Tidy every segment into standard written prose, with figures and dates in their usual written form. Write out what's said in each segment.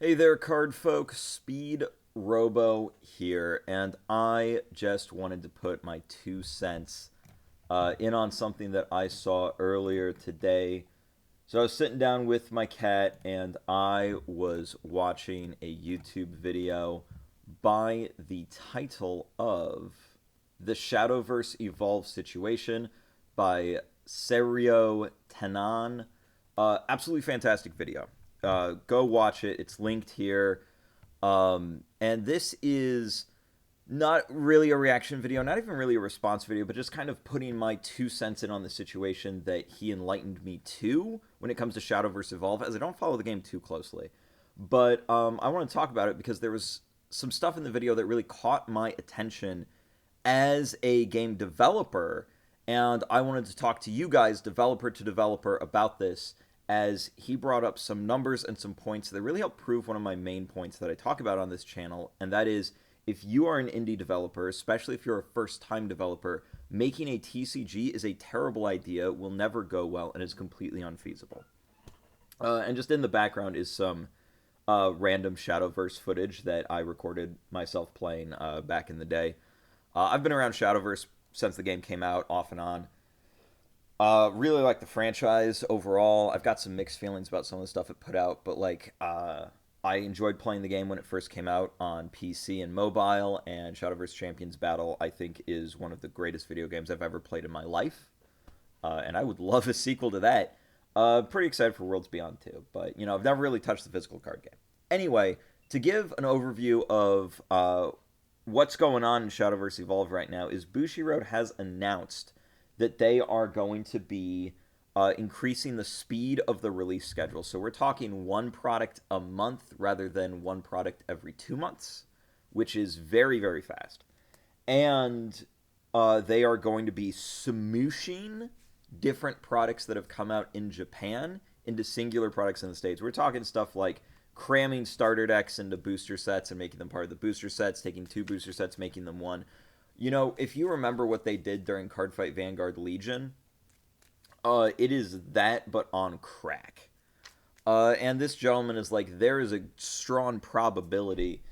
Hey there, card folk. Speedrobo here, and I just wanted to put my 2 cents in on something that I saw earlier today. So I was sitting down with my cat, and I was watching a YouTube video by the title of The Shadowverse Evolve Situation by Serio Tenan. Absolutely fantastic video. Go watch it. It's linked here. And this is not really a reaction video, not even really a response video, but just kind of putting my 2 cents in on the situation that he enlightened me to when it comes to Shadowverse Evolve, as I don't follow the game too closely. But I want to talk about it because there was some stuff in the video that really caught my attention as a game developer, and I wanted to talk to you guys, developer to developer, about this, as he brought up some numbers and some points that really help prove one of my main points that I talk about on this channel, and that is, if you are an indie developer, especially if you're a first-time developer, making a TCG is a terrible idea, will never go well, and is completely unfeasible. And just in the background is some random Shadowverse footage that I recorded myself playing back in the day. I've been around Shadowverse since the game came out, off and on. Really like the franchise overall. I've got some mixed feelings about some of the stuff it put out, but I enjoyed playing the game when it first came out on PC and mobile, and Shadowverse Champions Battle, I think, is one of the greatest video games I've ever played in my life. And I would love a sequel to that. Pretty excited for Worlds Beyond too, but I've never really touched the physical card game. Anyway, to give an overview of what's going on in Shadowverse Evolve right now is Bushiroad has announced that they are going to be increasing the speed of the release schedule. So we're talking one product a month rather than one product every 2 months, which is very, very fast. And they are going to be smooshing different products that have come out in Japan into singular products in the States. We're talking stuff like cramming starter decks into booster sets and making them part of the booster sets, taking two booster sets, making them one. If you remember what they did during Cardfight Vanguard Legion, it is that, but on crack. And this gentleman is like, there is a strong probability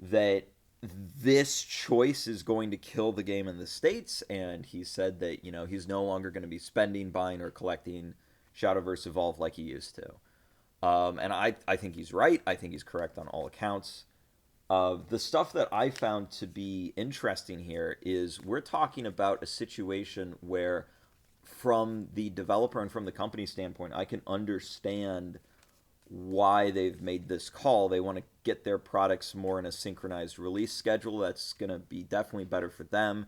that this choice is going to kill the game in the States, and he said that, he's no longer going to be spending, buying, or collecting Shadowverse Evolve like he used to. And I think he's right. I think he's correct on all accounts. The stuff that I found to be interesting here is we're talking about a situation where, from the developer and from the company standpoint, I can understand why they've made this call. They want to get their products more in a synchronized release schedule. That's going to be definitely better for them.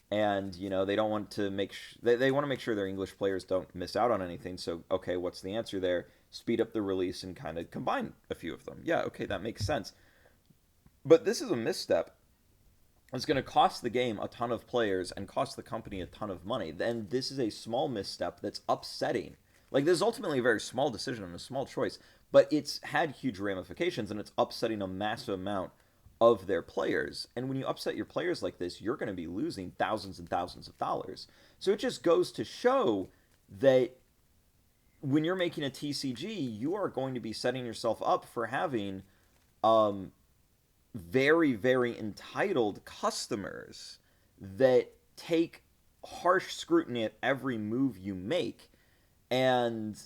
And, they don't want to they want to make sure their English players don't miss out on anything. So, okay, what's the answer there? Speed up the release and kind of combine a few of them. Yeah, okay, that makes sense. But this is a misstep. It's going to cost the game a ton of players and cost the company a ton of money. Then this is a small misstep that's upsetting. Like, this is ultimately a very small decision and a small choice, but it's had huge ramifications, and it's upsetting a massive amount of their players. And when you upset your players like this, you're going to be losing thousands and thousands of dollars. So it just goes to show that when you're making a TCG, you are going to be setting yourself up for having very, very entitled customers that take harsh scrutiny at every move you make, and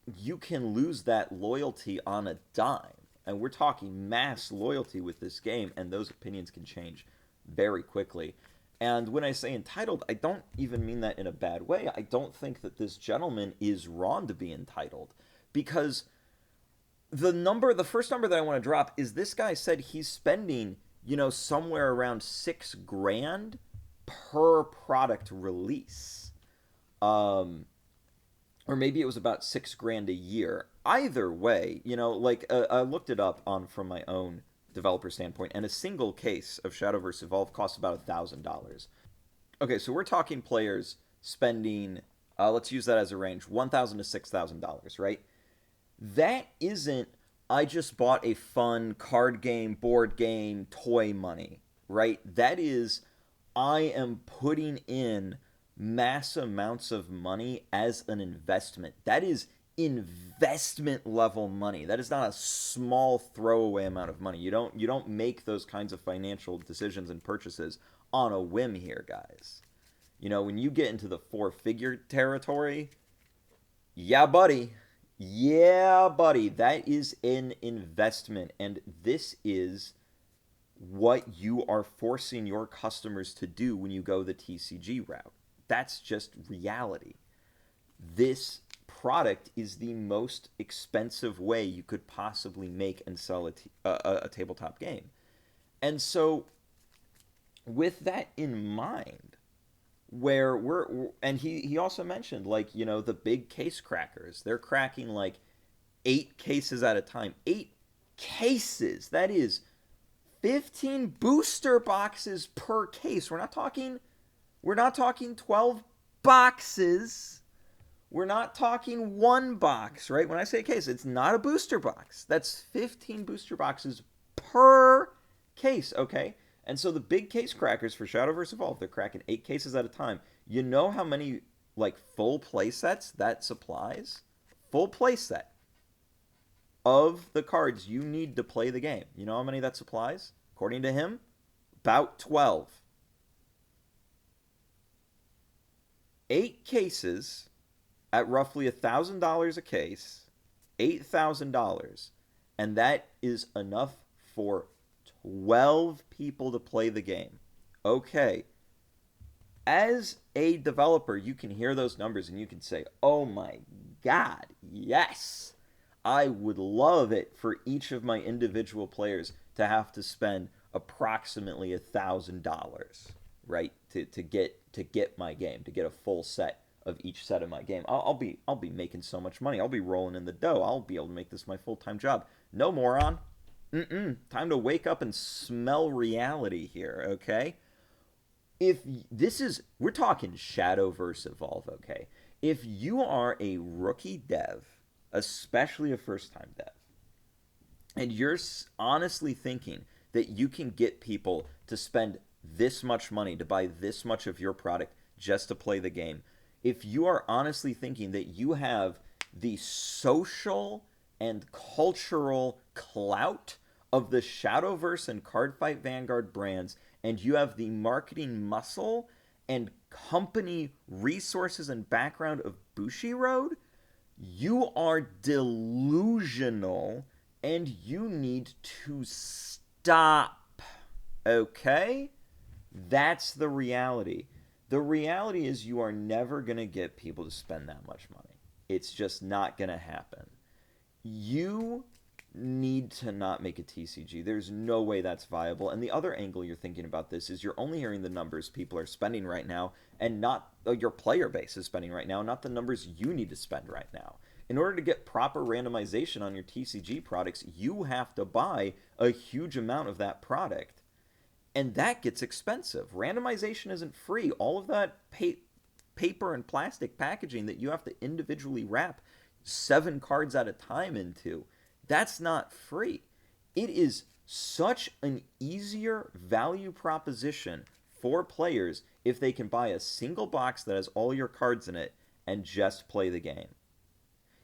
you can lose that loyalty on a dime. And we're talking mass loyalty with this game, and those opinions can change very quickly. And when I say entitled, I don't even mean that in a bad way. I don't think that this gentleman is wrong to be entitled, because the first number that I want to drop is this guy said he's spending, somewhere around $6,000 per product release. Or maybe it was about $6,000 a year. Either way, I looked it up from my own developer standpoint, and a single case of Shadowverse Evolve costs about $1,000. Okay, so we're talking players spending, let's use that as a range, $1,000 to $6,000, right? That isn't, I just bought a fun card game, board game, toy money, right? That is, I am putting in mass amounts of money as an investment. That is investment level money. That is not a small throwaway amount of money. You don't make those kinds of financial decisions and purchases on a whim here, guys. You know, when you get into the four-figure territory, yeah, buddy. Yeah, buddy. That is an investment. And this is what you are forcing your customers to do when you go the TCG route. That's just reality. This product is the most expensive way you could possibly make and sell a tabletop game. And so, with that in mind, where and he also mentioned, like, you know, the big case crackers, they're cracking like 8 cases at a time. 8 cases, that is 15 booster boxes per case. We're not talking 12 boxes. We're not talking one box, right? When I say a case, it's not a booster box. That's 15 booster boxes per case, okay? And so the big case crackers for Shadowverse Evolve, they're cracking 8 cases at a time. You know how many, like, full play sets that supplies? Full play set of the cards you need to play the game. You know how many that supplies? According to him, about 12. 8 cases at roughly $1,000 a case, $8,000, and that is enough for 12 people to play the game. Okay. As a developer, you can hear those numbers and you can say, oh my God, yes. I would love it for each of my individual players to have to spend approximately $1,000, right, to get my game, to get a full set of each set of my game. I'll be making so much money. I'll be rolling in the dough. I'll be able to make this my full-time job. No, moron. Time to wake up and smell reality here, okay? If this is, we're talking Shadowverse Evolve, okay? If you are a rookie dev, especially a first-time dev, and you're honestly thinking that you can get people to spend this much money to buy this much of your product just to play the game, if you are honestly thinking that you have the social and cultural clout of the Shadowverse and Cardfight Vanguard brands, and you have the marketing muscle and company resources and background of Bushiroad, you are delusional and you need to stop. Okay? That's the reality. The reality is you are never going to get people to spend that much money. It's just not going to happen. You need to not make a TCG. There's no way that's viable. And the other angle you're thinking about this is you're only hearing the numbers people are spending right now, and not your player base is spending right now, not the numbers you need to spend right now. In order to get proper randomization on your TCG products, you have to buy a huge amount of that product. And that gets expensive. Randomization isn't free. All of that paper and plastic packaging that you have to individually wrap 7 cards at a time into, that's not free. It is such an easier value proposition for players if they can buy a single box that has all your cards in it and just play the game.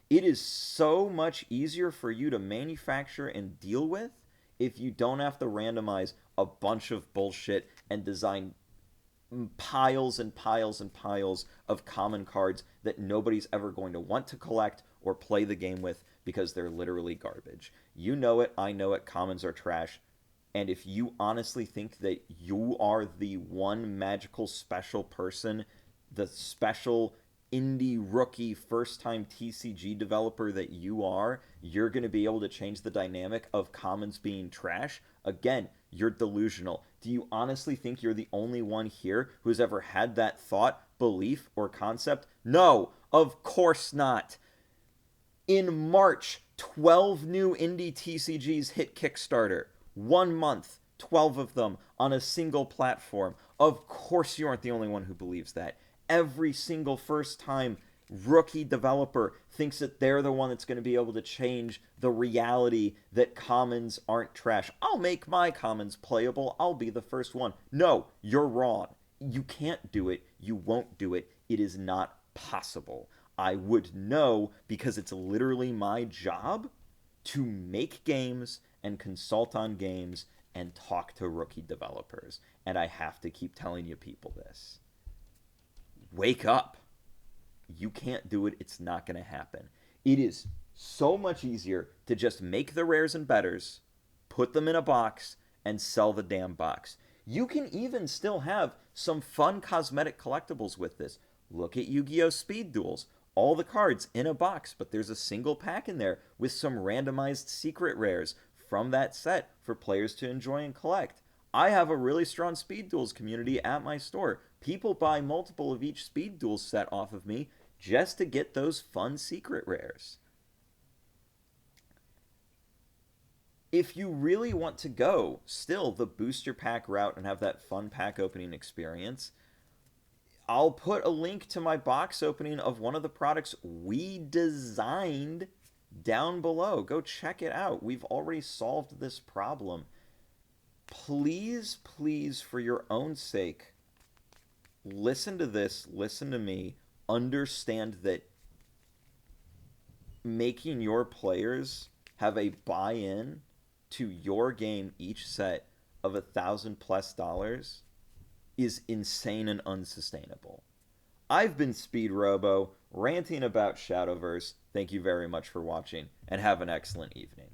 It is so much easier for you to manufacture and deal with if you don't have to randomize a bunch of bullshit and design piles and piles and piles of common cards that nobody's ever going to want to collect or play the game with because they're literally garbage. You know it, I know it, commons are trash. And if you honestly think that you are the one magical special person, the special indie rookie first-time TCG developer that you are, you're going to be able to change the dynamic of commons being trash, again, you're delusional. Do you honestly think you're the only one here who's ever had that thought, belief, or concept? No, of course not. In March, 12 new indie TCGs hit Kickstarter. 1 month, 12 of them on a single platform. Of course you aren't the only one who believes that. Every single first-time rookie developer thinks that they're the one that's going to be able to change the reality that commons aren't trash. I'll make my commons playable. I'll be the first one. No, you're wrong. You can't do it. You won't do it. It is not possible. I would know because it's literally my job to make games and consult on games and talk to rookie developers. And I have to keep telling you people this. Wake up. You can't do it. It's not going to happen. It is so much easier to just make the rares and betters, put them in a box, and sell the damn box. You can even still have some fun cosmetic collectibles with this. Look at Yu-Gi-Oh! Speed Duels. All the cards in a box, but there's a single pack in there with some randomized secret rares from that set for players to enjoy and collect. I have a really strong Speed Duels community at my store. People buy multiple of each Speed Duels set off of me just to get those fun secret rares. If you really want to go still the booster pack route and have that fun pack opening experience, I'll put a link to my box opening of one of the products we designed down below. Go check it out. We've already solved this problem. Please, please, for your own sake, listen to this, listen to me, understand that making your players have a buy-in to your game each set of $1,000+ is insane and unsustainable. I've been Speedrobo, ranting about Shadowverse. Thank you very much for watching, and have an excellent evening.